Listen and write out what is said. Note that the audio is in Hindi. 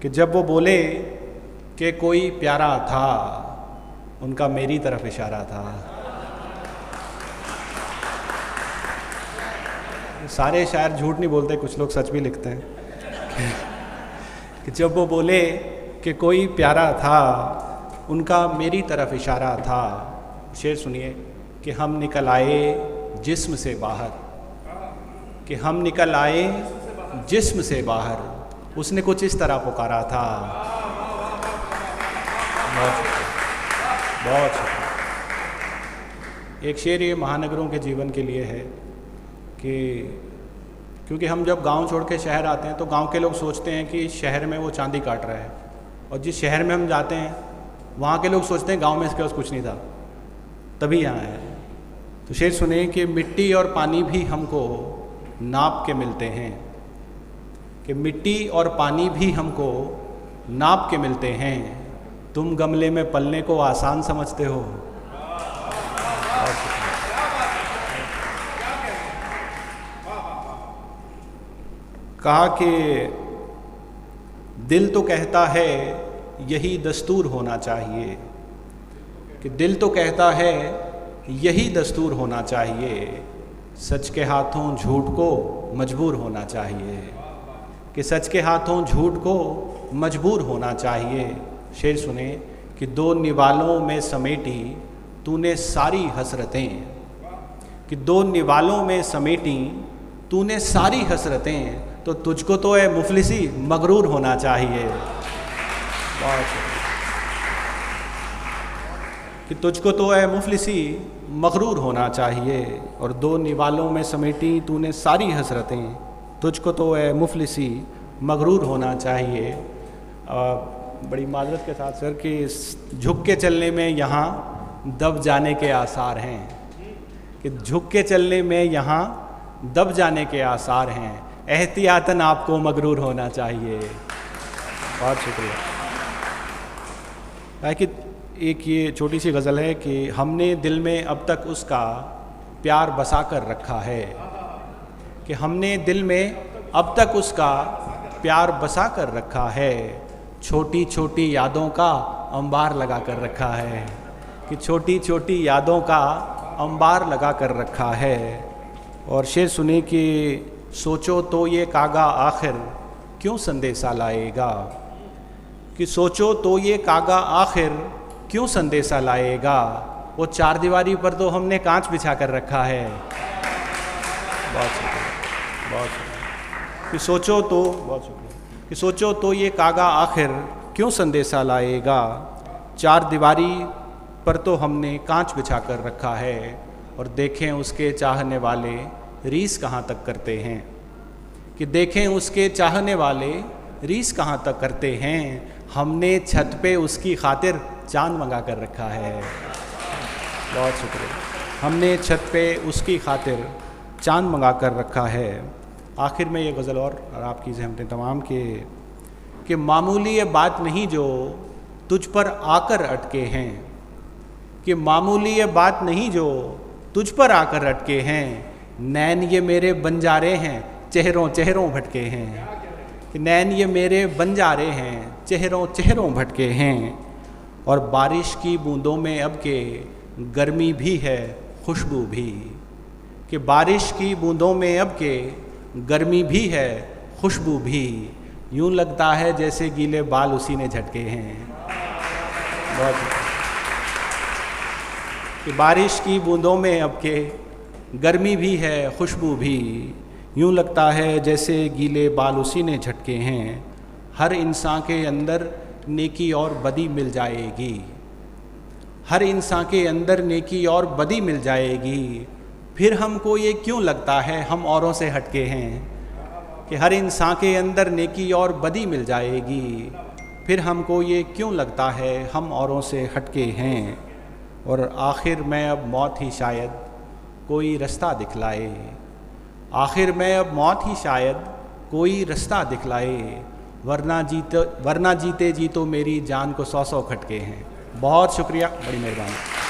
कि जब वो बोले कि कोई प्यारा था, उनका मेरी तरफ इशारा था। सारे शायर झूठ नहीं बोलते, कुछ लोग सच भी लिखते हैं। कि जब वो बोले कि कोई प्यारा था, उनका मेरी तरफ इशारा था। शेर सुनिए कि हम निकल आए जिस्म से बाहर, कि हम निकल आए जिस्म से बाहर, उसने कुछ इस तरह पुकारा था। बहुत एक शेर ये महानगरों के जीवन के लिए है कि क्योंकि हम जब गांव छोड़ के शहर आते हैं तो गांव के लोग सोचते हैं कि शहर में वो चांदी काट रहा है, और जिस शहर में हम जाते हैं वहाँ के लोग सोचते हैं गांव में इसके पास कुछ नहीं था, तभी यहाँ है। तो शेर सुने कि मिट्टी और पानी भी हमको नाप के मिलते हैं, कि मिट्टी और पानी भी हमको नाप के मिलते हैं। तुम गमले में पलने को आसान समझते हो। कहा कि दिल तो कहता है यही दस्तूर होना चाहिए, कि दिल तो कहता है यही दस्तूर होना चाहिए। सच के हाथों झूठ को मजबूर होना चाहिए, कि सच के हाथों झूठ को मजबूर होना चाहिए। शेर सुने कि दो निवालों में समेटी तूने सारी हसरतें, कि दो निवालों में समेटी तूने सारी हसरतें, तो तुझको तो है मुफलिसी मगरूर होना चाहिए। कि तुझको तो है मुफलिसी मगरूर होना चाहिए। और दो निवालों में समेटी तूने सारी हसरतें, तुझको तो है मुफलिसी मगरूर होना चाहिए। बड़ी माजरत के साथ सर कि झुक के चलने में यहाँ दब जाने के आसार हैं, कि झुक के चलने में यहाँ दब जाने के आसार हैं। एहतियातन आपको मगरूर होना चाहिए। बहुत शुक्रिया। कि एक ये छोटी सी गज़ल है कि हमने दिल में अब तक उसका प्यार बसा कर रखा है, कि हमने दिल में अब तक उसका प्यार बसा कर रखा है। छोटी छोटी यादों का अंबार लगा कर रखा है, कि छोटी छोटी यादों का अंबार लगा कर रखा है। और शेर सुने कि सोचो तो ये कागा आखिर क्यों संदेशा लाएगा, कि सोचो तो ये कागा आखिर क्यों संदेशा लाएगा। वो चार दीवारी पर तो हमने कांच बिछा कर रखा है। बहुत शुक्रिया, बहुत शुक्रिया। कि सोचो तो, बहुत शुक्रिया, कि सोचो तो ये कागा आखिर क्यों संदेशा लाएगा। चार दीवारी पर तो हमने कांच बिछा कर रखा है, और देखें उसके चाहने वाले रीस कहाँ तक करते हैं, कि देखें उसके चाहने वाले रीस कहाँ तक करते हैं। हमने छत पे उसकी खातिर चांद मंगा कर रखा है। बहुत शुक्रिया। हमने छत पे उसकी खातिर चांद मंगा कर रखा है। आखिर में ये गज़ल और आपकी ज़हमतें तमाम कि मामूली ये बात नहीं जो तुझ पर आकर अटके हैं, कि मामूली ये बात नहीं जो तुझ पर आकर अटके हैं। नैन ये मेरे बंजारे हैं, चेहरों चेहरों भटके हैं, कि नैन ये मेरे बंजारे हैं, चेहरों चेहरों भटके हैं। और बारिश की बूंदों में अब के गर्मी भी है खुशबू भी, कि बारिश की बूंदों में अब के गर्मी भी है खुशबू भी। यूं लगता है जैसे गीले बाल उसी ने झटके हैं। बहुत कि बारिश की बूंदों में अब के गर्मी भी है खुशबू भी। यूं लगता है जैसे गीले बाल उसी ने झटके हैं। हर इंसान के अंदर नेकी और बदी मिल जाएगी, हर इंसान के अंदर नेकी और बदी मिल जाएगी। फिर हमको ये क्यों लगता है हम औरों से हटके हैं, कि हर इंसान के अंदर नेकी और बदी मिल जाएगी। फिर हमको ये क्यों लगता है हम औरों से हटके हैं। और आखिर में अब मौत ही शायद कोई रास्ता दिखलाए, आखिर में अब मौत ही शायद कोई रास्ता दिखलाए। वरना जीते जी तो मेरी जान को 100 खटके हैं। बहुत शुक्रिया, बड़ी मेहरबानी।